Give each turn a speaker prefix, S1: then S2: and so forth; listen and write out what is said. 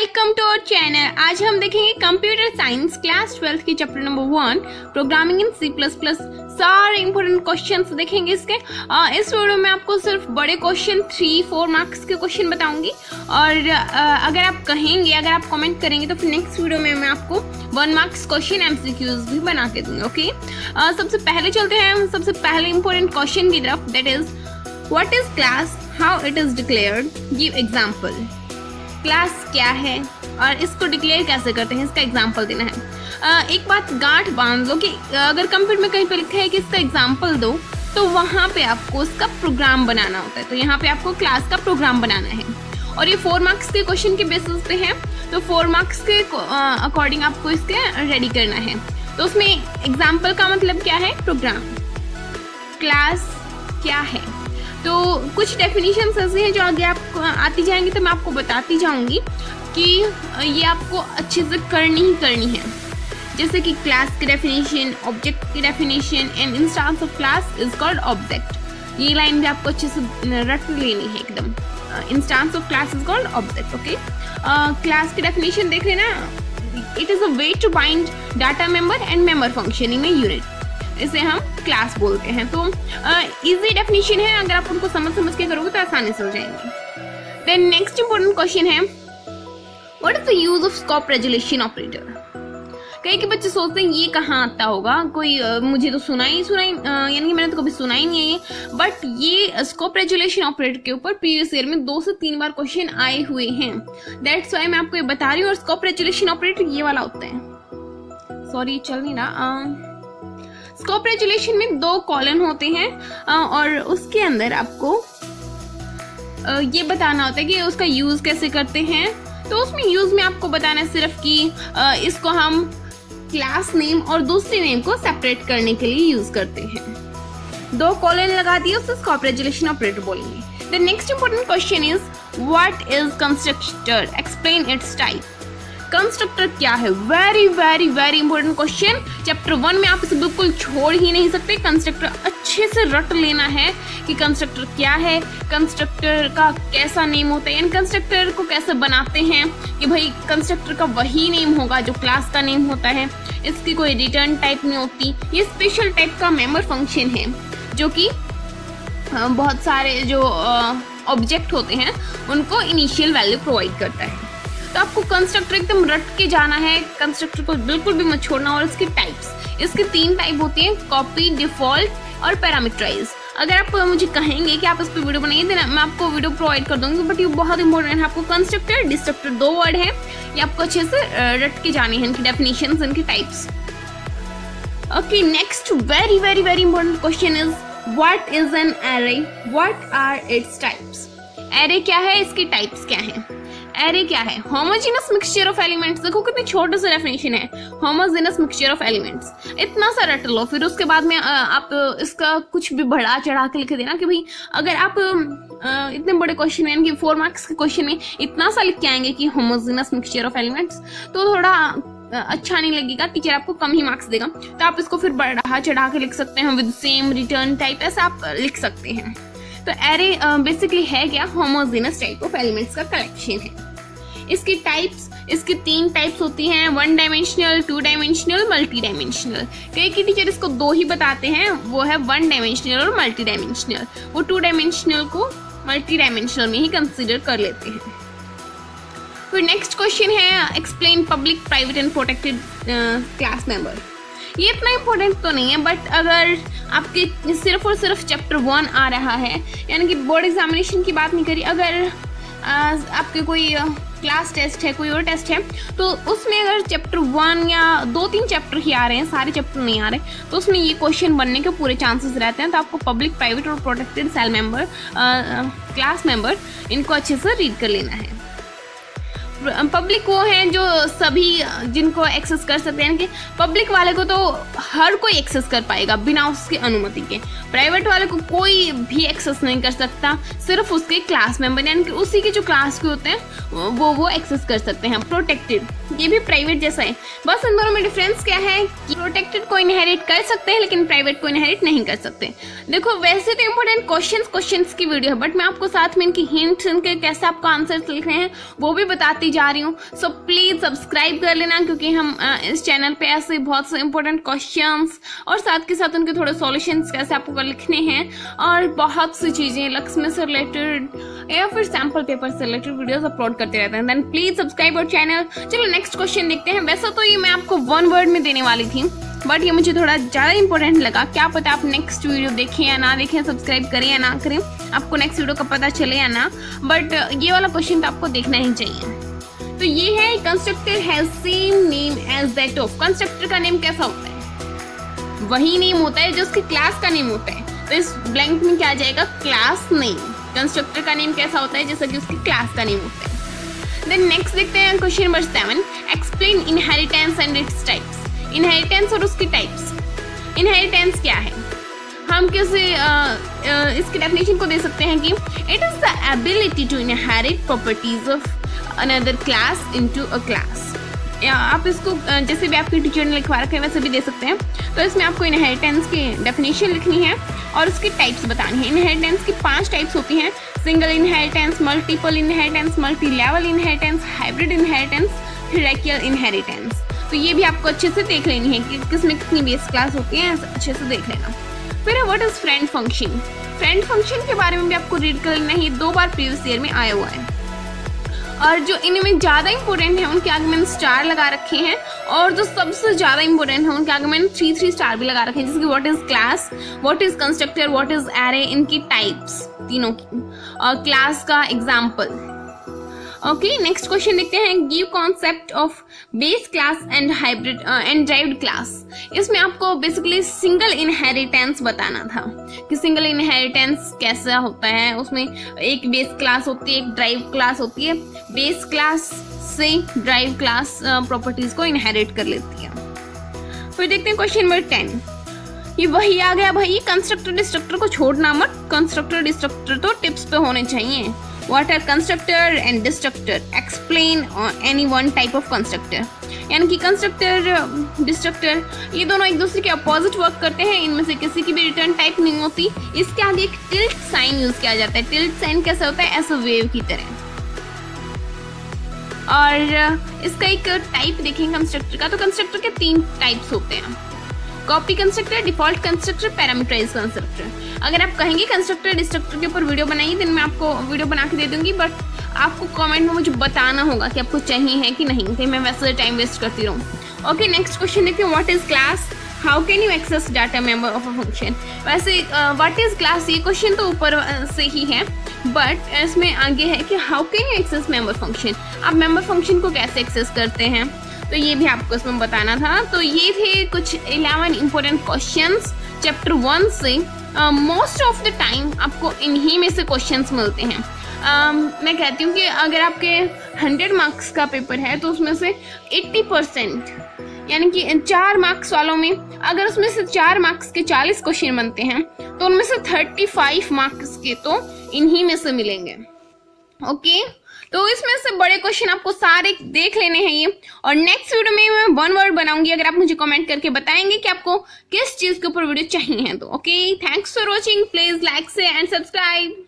S1: Welcome to our channel. आज हम देखेंगे कंप्यूटर साइंस क्लास 12 की chapter number 1 programming in C++। सारे इंपॉर्टेंट क्वेश्चंस देखेंगे इसके। इस वीडियो में आपको सिर्फ बड़े क्वेश्चन 3-4 मार्क्स के क्वेश्चन बताऊंगी और अगर आप कहेंगे, अगर आप कमेंट करेंगे तो फिर नेक्स्ट वीडियो में मैं आपको 1 मार्क्स क्वेश्चन MCQs भी बना के दूंगी। ओके, सबसे पहले चलते हैं हम सबसे पहले इंपॉर्टेंट क्वेश्चन की तरफ। That is what is class, how it is declared, give example. Class क्या है और इसको डिक्लेयर कैसे करते हैं, इसका एग्जाम्पल देना है। एक बात गांठ बांध लो कि अगर कंप्यूटर में कहीं पे लिखा है कि इसका एग्जाम्पल दो, तो वहाँ पे आपको उसका प्रोग्राम बनाना होता है। तो यहाँ पे आपको क्लास का प्रोग्राम बनाना है और ये 4 मार्क्स के क्वेश्चन के बेसिस पे है, तो 4 मार्क्स के अकॉर्डिंग आपको इसके रेडी करना है। तो उसमें एग्जाम्पल का मतलब क्या है, प्रोग्राम। क्लास क्या है, तो कुछ डेफिनेशंस ऐसे हैं जो आगे आपको आती जाएंगी, तो मैं आपको बताती जाऊंगी कि ये आपको अच्छे से करनी ही करनी है। जैसे कि क्लास की डेफिनेशन, ऑब्जेक्ट की definition, and instance of class is called object. ये लाइन भी आपको अच्छे से रट लेनी है एकदम। Instance of class is called object. Okay, class की डेफिनेशन देख लेना। It is a way to bind data member and member function in a unit. इसे हम क्लास बोलते हैं। तो इजी डेफिनेशन है, अगर आप उनको समझ के करोगे तो आसानी से हो जाएंगे। देन नेक्स्ट इंपॉर्टेंट क्वेश्चन है what is the use of scope resolution operator. कई के बच्चे सोचते हैं ये कहाँ आता होगा, कोई मुझे तो सुना ही यानी कि मैंने तो कभी सुना ही नहीं है ये। बट ये स्कोप रेजोल्यूशन ऑपरेटर के ऊपर प्रीवियस ईयर में 2 से 3 बार क्वेश्चन आए हुए हैं। दैट्स व्हाई मैं आपको ये बता रही हूँ। और स्कोप रेजोल्यूशन ऑपरेटर ये वाला होता है, सॉरी चल नहीं रहा। स्कोप रेजोल्यूशन में 2 कॉलन होते हैं और उसके अंदर आपको ये बताना होता है कि उसका यूज कैसे करते हैं। तो उसमें यूज में आपको बताना है सिर्फ कि इसको हम क्लास नेम और दूसरे नेम को सेपरेट करने के लिए यूज करते हैं। 2 कॉलन लगा दिए, उससे स्कोप रेजोल्यूशन ऑपरेटर बोलेंगे। The next important question is what is constructor, explain it's type. Constructor क्या है, very very very important question. Chapter 1 में आप इसे बिल्कुल छोड़ ही नहीं सकते। कंस्ट्रक्टर अच्छे से रट लेना है कि कंस्ट्रक्टर क्या है, कंस्ट्रक्टर का कैसा नेम होता है, यानी कंस्ट्रक्टर को कैसे बनाते हैं कि भाई कंस्ट्रक्टर का वही नेम होगा जो क्लास का नेम होता है। इसकी कोई रिटर्न टाइप नहीं होती। ये स्पेशल टाइप का मेंबर फंक्शन है जो कि बहुत सारे जो ऑब्जेक्ट होते हैं उनको इनिशियल वैल्यू प्रोवाइड करता है। तो आपको कंस्ट्रक्टर एकदम रट के जाना है, कंस्ट्रक्टर को बिल्कुल भी मत छोड़ना। और इसकी टाइप्स, इसकी 3 टाइप होती हैं, कॉपी, डिफॉल्ट और पैरामीटराइज। अगर आप मुझे कहेंगे कि आप इस पर वीडियो बनाइए, देना मैं आपको वीडियो प्रोवाइड कर दूंगी। बट ये बहुत इंपॉर्टेंट है। आपको कंस्ट्रक्टर, डिस्ट्रक्टर 2 वर्ड है, ये आपको अच्छे से रट के जाने हैं, इनकी डेफिनेशंस, इनकी types. Okay, next very very very important question is what is an array, what are its types. Array क्या है, इसकी टाइप्स क्या है। एरे क्या है, होमोजेनस मिक्सचर ऑफ एलिमेंट्स। देखो कितनी छोटा सा डेफिनेशन है, होमोजेनस मिक्सचर ऑफ एलिमेंट्स। इतना सा रट लो, फिर उसके बाद में आप इसका कुछ भी बढ़ा चढ़ा के लिख देना कि भाई अगर आप इतने बड़े क्वेश्चन यानी कि 4 मार्क्स के क्वेश्चन में इतना सा लिख के आएंगे कि होमोजेनस मिक्सचर ऑफ एलिमेंट्स, तो थोड़ा अच्छा नहीं लगेगा, टीचर आपको कम ही मार्क्स देगा। तो आप इसको फिर बढ़ा चढ़ा के लिख सकते हैं, विद सेम रिटर्न टाइप, ऐसा आप लिख सकते हैं। तो एरे बेसिकली है क्या, होमोजेनस टाइप ऑफ एलिमेंट्स का कलेक्शन है। इसकी टाइप्स, इसकी 3 टाइप्स होती हैं, 1 डायमेंशनल, 2 डायमेंशनल, मल्टी डायमेंशनल। कई की टीचर इसको 2 ही बताते हैं, वो है 1 डायमेंशनल और मल्टी डायमेंशनल। वो 2 डायमेंशनल को मल्टी डायमेंशनल में ही कंसिडर कर लेते हैं। फिर नेक्स्ट क्वेश्चन है explain public, private and protected class member. ये इतना इंपॉर्टेंट तो नहीं है, बट अगर आपके सिर्फ और सिर्फ चैप्टर 1 आ रहा है, यानी कि बोर्ड एग्जामिनेशन की बात नहीं करी, अगर आपके कोई क्लास टेस्ट है, कोई और टेस्ट है, तो उसमें अगर चैप्टर 1 या 2-3 चैप्टर ही आ रहे हैं, सारे चैप्टर नहीं आ रहे, तो उसमें ये क्वेश्चन बनने के पूरे चांसेस रहते हैं। तो आपको पब्लिक, प्राइवेट और protected cell member, class member, इनको अच्छे से रीड कर लेना है। पब्लिक वो हैं जो सभी जिनको एक्सेस कर सकते हैं, यानी कि पब्लिक वाले को तो हर कोई एक्सेस कर पाएगा बिना उसकी अनुमति के। प्राइवेट वाले को कोई भी एक्सेस नहीं कर सकता, सिर्फ उसके क्लास मेंबर यानी कि उसी के जो क्लास के होते हैं वो एक्सेस कर सकते हैं। प्रोटेक्टेड ये भी प्राइवेट जैसा है, बस इन दोनों में डिफरेंस क्या है कि प्रोटेक्टेड को इनहेरिट कर सकते हैं लेकिन प्राइवेट को इनहेरिट नहीं कर सकते। देखो वैसे तो इंपॉर्टेंट क्वेश्चंस की वीडियो है, बट मैं आपको साथ में इनकी हिंट्स, इनके कैसे आपको आंसर लिखने हैं वो भी बताती जा रही हूँ। सो प्लीज सब्सक्राइब कर लेना, क्योंकि हम इस चैनल पे ऐसे बहुत से इंपॉर्टेंट क्वेश्चंस और साथ के साथ उनके थोड़े सॉल्यूशंस कैसे आपको लिखने हैं और बहुत सी चीजें लक्ष्मी से रिलेटेड या फिर सैम्पल पेपर से रिलेटेड वीडियोस अपलोड करते रहते हैं। Then please subscribe our channel. चलो नेक्स्ट क्वेश्चन देखते हैं। वैसे तो ये मैं आपको 1 वर्ड में देने वाली थी, बट ये मुझे थोड़ा ज़्यादा इंपॉर्टेंट लगा। क्या पता आप नेक्स्ट वीडियो देखें या ना देखें, सब्सक्राइब करें या ना करें, आपको नेक्स्ट वीडियो का पता चले या ना, बट ये वाला क्वेश्चन तो आपको देखना ही चाहिए। तो ये है, constructor has same name as that of. Constructor का नेम कैसा होता है? वही नेम होता है जो उसके क्लास का नेम होता है। तो इस ब्लैंक में क्या आ जाएगा? Class name. कंस्ट्रक्टर का नेम कैसा होता है? जैसा कि उसकी क्लास का नेम होता है। देन नेक्स्ट देखते हैं question number 7, explain inheritance and its types. Inheritance और उसकी टाइप्स। इनहेरिटेंस क्या है? हम किसी इसकी डेफिनेशन को दे सकते हैं कि it is the ability to inherit properties of another class into a class. आप इसको जैसे भी आपके टीचर ने लिखवा रखे हैं वैसे भी दे सकते हैं। तो इसमें आपको इनहेरिटेंस की डेफिनेशन लिखनी है और उसकी टाइप्स बतानी है। इनहेरिटेंस की 5 टाइप्स होती हैं: single inheritance, multiple inheritance, multi level inheritance, hybrid inheritance, hierarchical inheritance. तो ये भी आपको अच्छे से देख लेनी है कि किसमें कितनी बेस क्लास होती है, अच्छे से देख लेना। फिर what is friend function. Friend function के बारे में भी आपको रीड कर लेना है, 2 बार प्रीवियस ईयर में आया हुआ है। और जो इनमें ज़्यादा इंपॉर्टेंट है उनके आगे मैंने स्टार लगा रखे हैं, और जो सबसे ज़्यादा इंपॉर्टेंट है उनके आगे मैंने 3 स्टार भी लगा रखे हैं, जैसे कि what is class, what is constructor, what is array, इनकी टाइप्स तीनों की, और क्लास का एग्जाम्पल। ओके, नेक्स्ट क्वेश्चन देखते हैं, give concept of base class and hybrid and derived class. इसमें आपको बेसिकली सिंगल इनहेरिटेंस बताना था कि सिंगल इनहेरिटेंस कैसा होता है। उसमें एक बेस क्लास होती है, एक ड्राइव क्लास होती है। बेस क्लास से ड्राइव क्लास प्रॉपर्टीज को इनहेरिट कर लेती है। फिर देखते हैं क्वेश्चन नंबर 10, ये वही आ गया भाई, कंस्ट्रक्टर डिस्ट्रक्टर को छोड़ना मत। कंस्ट्रक्टर डिस्ट्रक्टर तो टिप्स पे होने चाहिए। What are constructor and destructor? Explain any one type of constructor. यानी कि कंस्ट्रक्टर डिस्ट्रक्टर ये दोनों एक दूसरे के अपोजिट वर्क करते हैं, इनमें से किसी की भी रिटर्न टाइप नहीं होती। इसके आगे एक टिल्ट साइन यूज किया जाता है। टिल्ट साइन कैसा होता है? ऐसा वेव की तरह। और इसका एक टाइप देखेंगे कंस्ट्रक्टर का, तो कंस्ट्रक्टर के 3 टाइप्स होते हैं: copy constructor, default constructor, parameterise constructor. अगर आप कहेंगे कंस्ट्रक्टर डिस्ट्रक्टर के ऊपर वीडियो बनाइए, दिन मैं आपको वीडियो बना के दे दूंगी, बट आपको कमेंट में मुझे बताना होगा कि आपको चाहिए है कि नहीं, कि मैं वैसे टाइम वेस्ट करती रहूँ। ओके, नेक्स्ट क्वेश्चन देखिए, what is class, how can you access data member of a function. वैसे व्हाट इज क्लास ये क्वेश्चन तो ऊपर से ही है, बट इसमें आगे है कि how can you access member function. आप मेंबर फंक्शन को कैसे एक्सेस करते हैं, तो ये भी आपको इसमें बताना था। तो ये थे कुछ 11 इंपॉर्टेंट क्वेश्चंस चैप्टर 1 से। मोस्ट ऑफ द टाइम आपको इन्हीं में से क्वेश्चंस मिलते हैं। मैं कहती हूँ कि अगर आपके 100 मार्क्स का पेपर है तो उसमें से 80% यानी कि 4 मार्क्स वालों में अगर उसमें से 4 मार्क्स के 40 क्वेश्चन बनते हैं तो उनमें से 35 मार्क्स के तो इन्हीं में से मिलेंगे। ओके, तो इसमें से बड़े क्वेश्चन आपको सारे देख लेने हैं ये, और नेक्स्ट वीडियो में मैं 1 वर्ड बनाऊंगी अगर आप मुझे कमेंट करके बताएंगे कि आपको किस चीज के ऊपर वीडियो चाहिए। तो okay, thanks for watching, please like से एंड सब्सक्राइब।